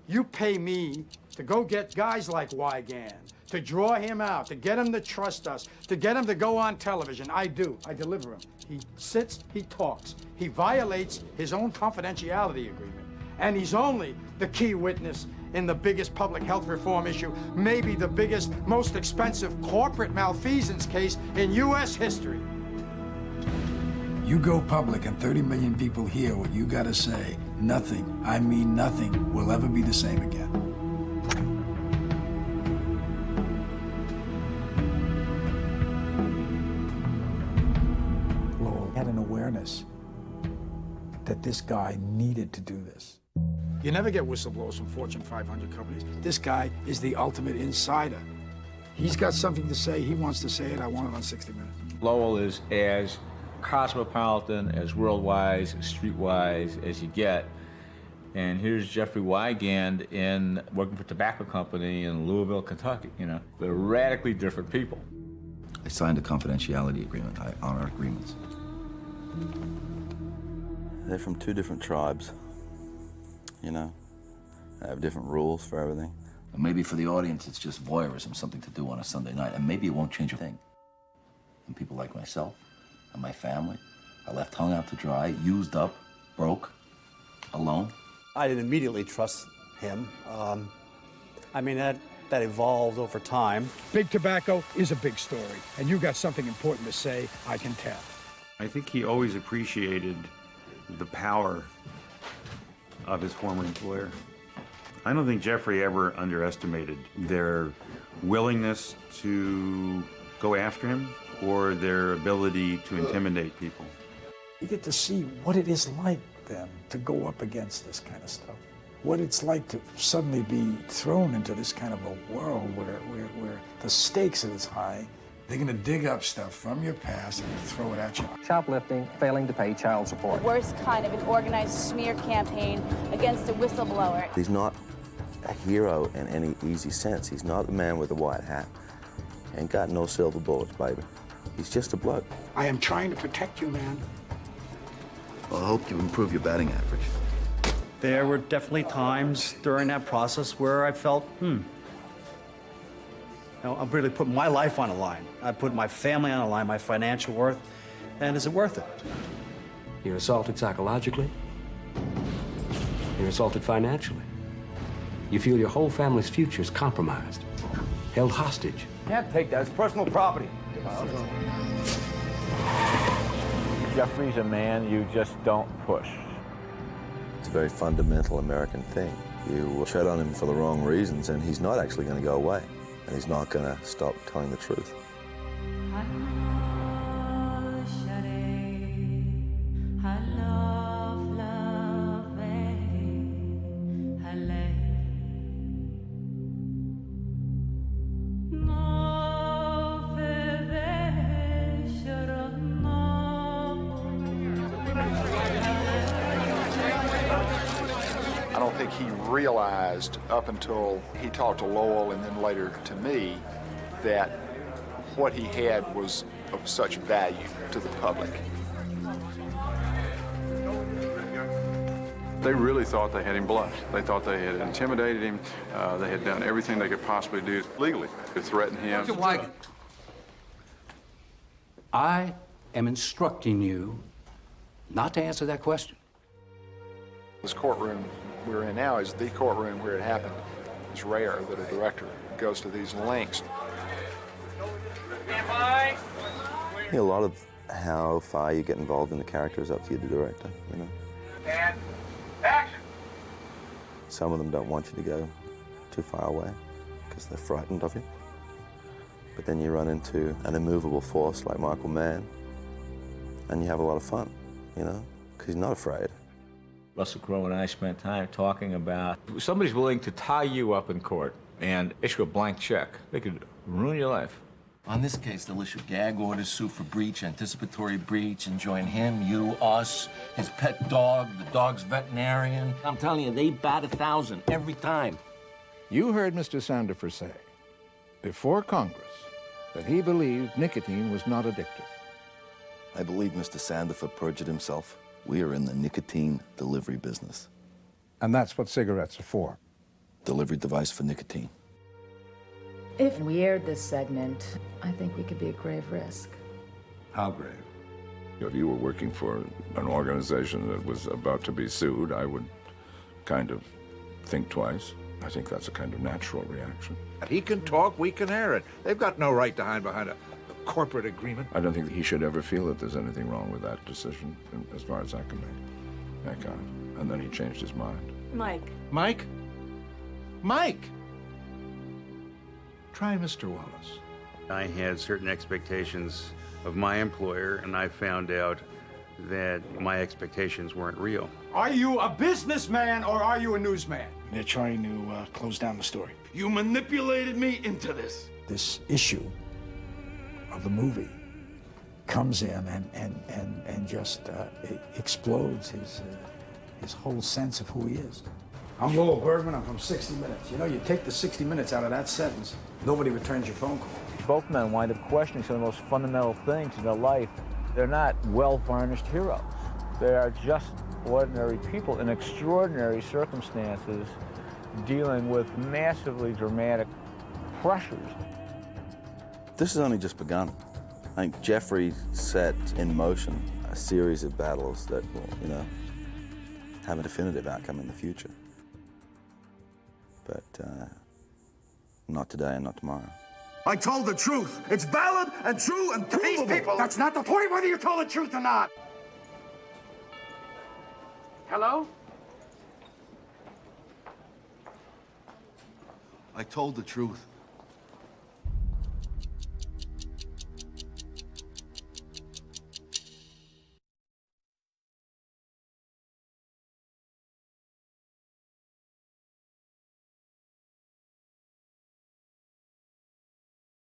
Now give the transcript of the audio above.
You pay me to go get guys like Wigand, to draw him out, to get him to trust us, to get him to go on television. I do. I deliver him. He sits, he talks. He violates his own confidentiality agreement. And he's only the key witness in the biggest public health reform issue, maybe the biggest, most expensive corporate malfeasance case in U.S. history. You go public and 30 million people hear what you gotta say. Nothing, I mean nothing, will ever be the same again. Lowell had an awareness that this guy needed to do this. You never get whistleblowers from Fortune 500 companies. This guy is the ultimate insider. He's got something to say, he wants to say it, I want it on 60 Minutes. Lowell is as cosmopolitan, as world-wise, as street-wise as you get. And here's Jeffrey Wigand working for a tobacco company in Louisville, Kentucky, you know. They're radically different people. I signed a confidentiality agreement. I honor agreements. They're from two different tribes, you know. They have different rules for everything. And maybe for the audience, it's just voyeurism, something to do on a Sunday night, and maybe it won't change a thing. And people like myself and my family are left hung out to dry, used up, broke, alone. I didn't immediately trust him. I mean, that evolved over time. Big tobacco is a big story, and you got something important to say, I can tell. I think he always appreciated the power of his former employer. I don't think Jeffrey ever underestimated their willingness to go after him or their ability to intimidate people. You get to see what it is like then to go up against this kind of stuff. What it's like to suddenly be thrown into this kind of a world where the stakes are this high. They're gonna dig up stuff from your past and throw it at you. Shoplifting, failing to pay child support. Worst kind of an organized smear campaign against a whistleblower. He's not a hero in any easy sense. He's not a man with a white hat. Ain't got no silver bullets, baby. He's just a bloke. I am trying to protect you, man. Well, I hope you improve your batting average. There were definitely times during that process where I felt, you know, I'm really putting my life on the line. I put my family on the line, my financial worth, and is it worth it? You're assaulted psychologically. You're assaulted financially. You feel your whole family's future is compromised, held hostage. Can't take that. It's personal property. Jeffrey's a man you just don't push. It's a very fundamental American thing. You tread on him for the wrong reasons, and he's not actually going to go away. And he's not going to stop telling the truth. I don't think he realized up until he talked to Lowell and then later to me that what he had was of such value to the public. They really thought they had him bluffed. They thought they had intimidated him. They had done everything they could possibly do legally to threaten him. Mr. Wigand, I am instructing you not to answer that question. This courtroom we're in now is the courtroom where it happened. It's rare that a director goes to these lengths. I think a lot of how far you get involved in the character is up to you, the director, you know. And action! Some of them don't want you to go too far away because they're frightened of you. But then you run into an immovable force like Michael Mann and you have a lot of fun, you know, because he's not afraid. Russell Crowe and I spent time talking about somebody's willing to tie you up in court and issue a blank check. They could ruin your life. On this case, they'll issue gag orders, sue for breach, anticipatory breach, and join him, you, us, his pet dog, the dog's veterinarian. I'm telling you, they bat 1,000 every time. You heard Mr. Sandifer say, before Congress, that he believed nicotine was not addictive. I believe Mr. Sandifer perjured himself. We are in the nicotine delivery business. And that's what cigarettes are for. delivery device for nicotine. If we aired this segment, I think we could be a grave risk. How grave? If you were working for an organization that was about to be sued, I would kind of think twice. I think that's a kind of natural reaction. He can talk, we can air it. They've got no right to hide behind a corporate agreement. I don't think he should ever feel that there's anything wrong with that decision, as far as I can make out. And then he changed his mind. Mike. Mike? Mike! Try Mr. Wallace. I had certain expectations of my employer, and I found out that my expectations weren't real. Are you a businessman or are you a newsman? They're trying to close down the story. You manipulated me into this. This issue of the movie comes in and just explodes his whole sense of who he is. I'm Lowell Bergman, I'm from 60 Minutes. You know, you take the 60 Minutes out of that sentence, nobody returns your phone call. Both men wind up questioning some of the most fundamental things in their life. They're not well-varnished heroes. They are just ordinary people in extraordinary circumstances dealing with massively dramatic pressures. This has only just begun. I think Jeffrey set in motion a series of battles that will, you know, have a definitive outcome in the future. But not today and not tomorrow. I told the truth. It's valid and true and provable. These people... That's not the point, whether you told the truth or not. Hello? I told the truth.